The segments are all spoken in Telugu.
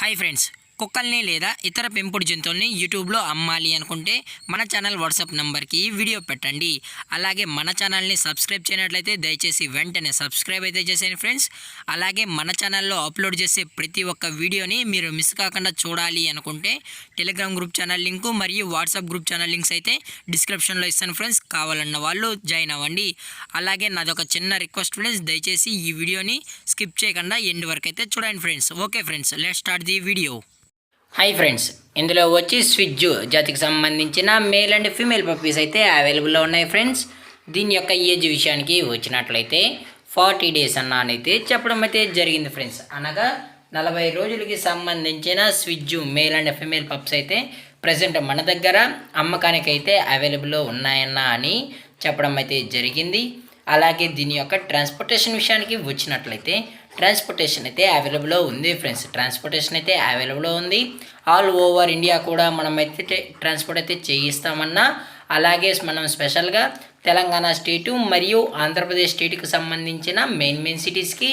హాయ్ ఫ్రెండ్స్, కుక్కల్ని లేదా ఇతర పెంపుడు జంతువుల్ని యూట్యూబ్లో అమ్మాలి అనుకుంటే మన ఛానల్ వాట్సాప్ నెంబర్కి వీడియో పెట్టండి. అలాగే మన ఛానల్ని సబ్స్క్రైబ్ చేయనట్లయితే దయచేసి వెంటనే సబ్స్క్రైబ్ అయితే చేసేయండి ఫ్రెండ్స్. అలాగే మన ఛానల్లో అప్లోడ్ చేసే ప్రతి ఒక్క వీడియోని మీరు మిస్ కాకుండా చూడాలి అనుకుంటే టెలిగ్రామ్ గ్రూప్ ఛానల్ లింకు మరియు వాట్సాప్ గ్రూప్ ఛానల్ లింక్స్ అయితే డిస్క్రిప్షన్లో ఇస్తాను ఫ్రెండ్స్. కావాలన్న వాళ్ళు జాయిన్ అవ్వండి. అలాగే నాదొక చిన్న రిక్వెస్ట్ ఫ్రెండ్స్, దయచేసి ఈ వీడియోని స్కిప్ చేయకుండా ఎండ్ వరకు అయితే చూడండి friends. Okay friends, let's start the video. Hi friends, ఇందులో వచ్చి స్విజ్జు జాతికి సంబంధించిన మేల్ అండ్ ఫీమేల్ పప్పీస్ అయితే అవైలబుల్లో ఉన్నాయి ఫ్రెండ్స్. దీని యొక్క ఏజ్ విషయానికి వచ్చినట్లయితే 40 days అయితే చెప్పడం అయితే జరిగింది ఫ్రెండ్స్. అనగా 40 రోజులకి సంబంధించిన స్విజ్జు మేల్ అండ్ ఫీమేల్ పప్స్ అయితే ప్రజెంట్ మన దగ్గర అమ్మకానికి అయితే అవైలబుల్లో ఉన్నాయన్నా అని చెప్పడం అయితే జరిగింది. అలాగే దీని యొక్క ట్రాన్స్పోర్టేషన్ విషయానికి వచ్చినట్లయితే ట్రాన్స్పోర్టేషన్ అయితే అవైలబుల్లో ఉంది ఫ్రెండ్స్. ట్రాన్స్పోర్టేషన్ అయితే అవైలబుల్లో ఉంది. ఆల్ ఓవర్ ఇండియా కూడా మనం అయితే ట్రాన్స్పోర్ట్ అయితే చేయిస్తామన్నా, అలాగే మనం స్పెషల్గా తెలంగాణ స్టేటు మరియు ఆంధ్రప్రదేశ్ స్టేట్కి సంబంధించిన మెయిన్ సిటీస్కి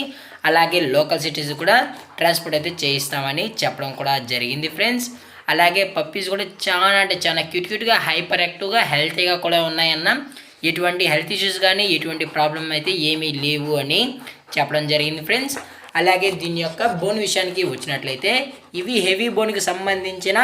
అలాగే లోకల్ సిటీస్ కూడా ట్రాన్స్పోర్ట్ అయితే చేయిస్తామని చెప్పడం కూడా జరిగింది ఫ్రెండ్స్. అలాగే పప్పీస్ కూడా చాలా అంటే చాలా క్యూట్గా హైపర్ యాక్టివ్గా హెల్తీగా కూడా ఉన్నాయన్న, ఎటువంటి హెల్త్ ఇష్యూస్ కానీ ఎటువంటి ప్రాబ్లం అయితే ఏమీ లేవు అని చెప్పడం జరిగింది ఫ్రెండ్స్. అలాగే దీని యొక్క బోన్ విషయానికి వచ్చినట్లయితే ఇవి హెవీ బోన్కి సంబంధించిన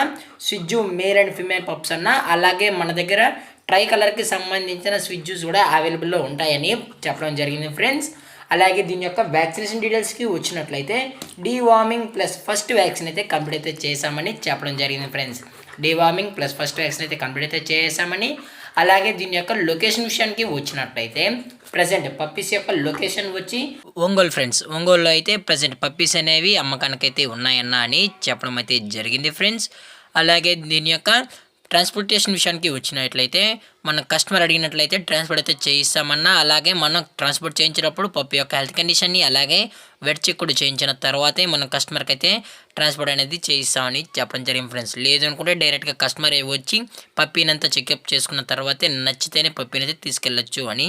స్విజ్జు మేల్ అండ్ ఫీమేల్ పప్స్ అన్న, అలాగే మన దగ్గర ట్రై కలర్కి సంబంధించిన స్విజ్జుస్ కూడా అవైలబుల్లో ఉంటాయని చెప్పడం జరిగింది ఫ్రెండ్స్. అలాగే దీని యొక్క వ్యాక్సినేషన్ డీటెయిల్స్కి వచ్చినట్లయితే డీవార్మింగ్ ప్లస్ ఫస్ట్ వ్యాక్సిన్ అయితే కంప్లీట్ అయితే చేశామని చెప్పడం జరిగింది friends. Deworming plus first vaccine అయితే కంప్లీట్ అయితే చేసామని. అలాగే దీని యొక్క లొకేషన్ విషయానికి వచ్చినట్లయితే ప్రజెంట్ పప్పీస్ యొక్క లొకేషన్ వచ్చి ఒంగోలు ఫ్రెండ్స్. ఒంగోలులో అయితే ప్రజెంట్ పప్పీస్ అనేవి అమ్మకానికి అయితే ఉన్నాయన్నా అని చెప్పడం అయితే జరిగింది ఫ్రెండ్స్. అలాగే దీని యొక్క ట్రాన్స్పోర్టేషన్ విషయానికి వచ్చినట్లయితే మన కస్టమర్ అడిగినట్లయితే ట్రాన్స్పోర్ట్ అయితే చేయిస్తామన్నా, అలాగే మనం ట్రాన్స్పోర్ట్ చేయించినప్పుడు పప్పి యొక్క హెల్త్ కండిషన్ని అలాగే వెట్ చెక్ కూడా చేయించిన తర్వాతే మనం కస్టమర్కి అయితే ట్రాన్స్పోర్ట్ అనేది చేయిస్తామని చెప్పడం జరిగింది ఫ్రెండ్స్. లేదు అనుకుంటే డైరెక్ట్గా కస్టమర్ వచ్చి పప్పీనంతా చెకప్ చేసుకున్న తర్వాతే నచ్చితేనే పప్పీని అయితే తీసుకెళ్ళచ్చు అని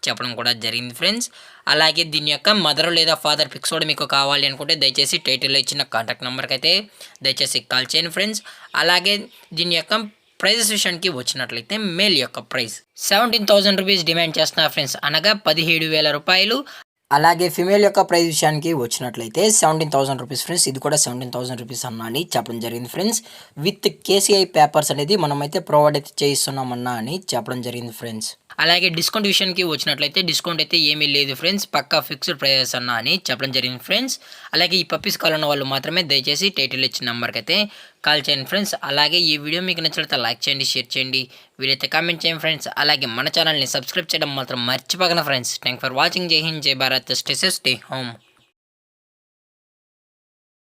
చెప్పడం కూడా జరిగింది ఫ్రెండ్స్. అలాగే దీని యొక్క మదర్ లేదా ఫాదర్ పిక్స్ కూడా మీకు కావాలి అనుకుంటే దయచేసి టైటిల్లో ఇచ్చిన కాంటాక్ట్ నెంబర్కి అయితే దయచేసి కాల్ చేయండి ఫ్రెండ్స్. అలాగే దీని యొక్క ప్రైజెస్ విషయానికి వచ్చినట్లయితే మేల్ యొక్క ప్రైస్ 17,000 రూపీస్ డిమాండ్ చేస్తున్నారు ఫ్రెండ్స్, అనగా 17,000 రూపాయలు. అలాగే ఫిమేల్ యొక్క ప్రైస్ విషయానికి వచ్చినట్లయితే 17,000 రూపీస్ ఫ్రెండ్స్. ఇది కూడా 17,000 రూపీస్ అన్నా అని చెప్పడం జరిగింది ఫ్రెండ్స్. విత్ కేసీఐ పేపర్స్ అనేది మనమైతే ప్రొవైడ్ అయితే చేయిస్తున్నామన్నా అని చెప్పడం జరిగింది ఫ్రెండ్స్. అలాగే డిస్కౌంట్ విషయానికి వచ్చినట్లయితే డిస్కౌంట్ అయితే ఏమీ లేదు ఫ్రెండ్స్, పక్కా ఫిక్స్డ్ ప్రైజెస్ అన్నా అని చెప్పడం జరిగింది ఫ్రెండ్స్. అలాగే ఈ పప్పీస్ కావాలన్న వాళ్ళు మాత్రమే దయచేసి టైటిల్ ఇచ్చిన నెంబర్కి అయితే కాల్ చేయండి ఫ్రెండ్స్. అలాగే ఈ వీడియో మీకు నచ్చినట్లయితే లైక్ చేయండి, షేర్ చేయండి, వీలైతే కామెంట్ చేయండి ఫ్రెండ్స్. అలాగే మన ఛానల్ని సబ్స్క్రైబ్ చేయడం మాత్రం మర్చిపోకండి ఫ్రెండ్స్. Thank for watching. జై హింద్, జై Bharat, stay safe, stay home.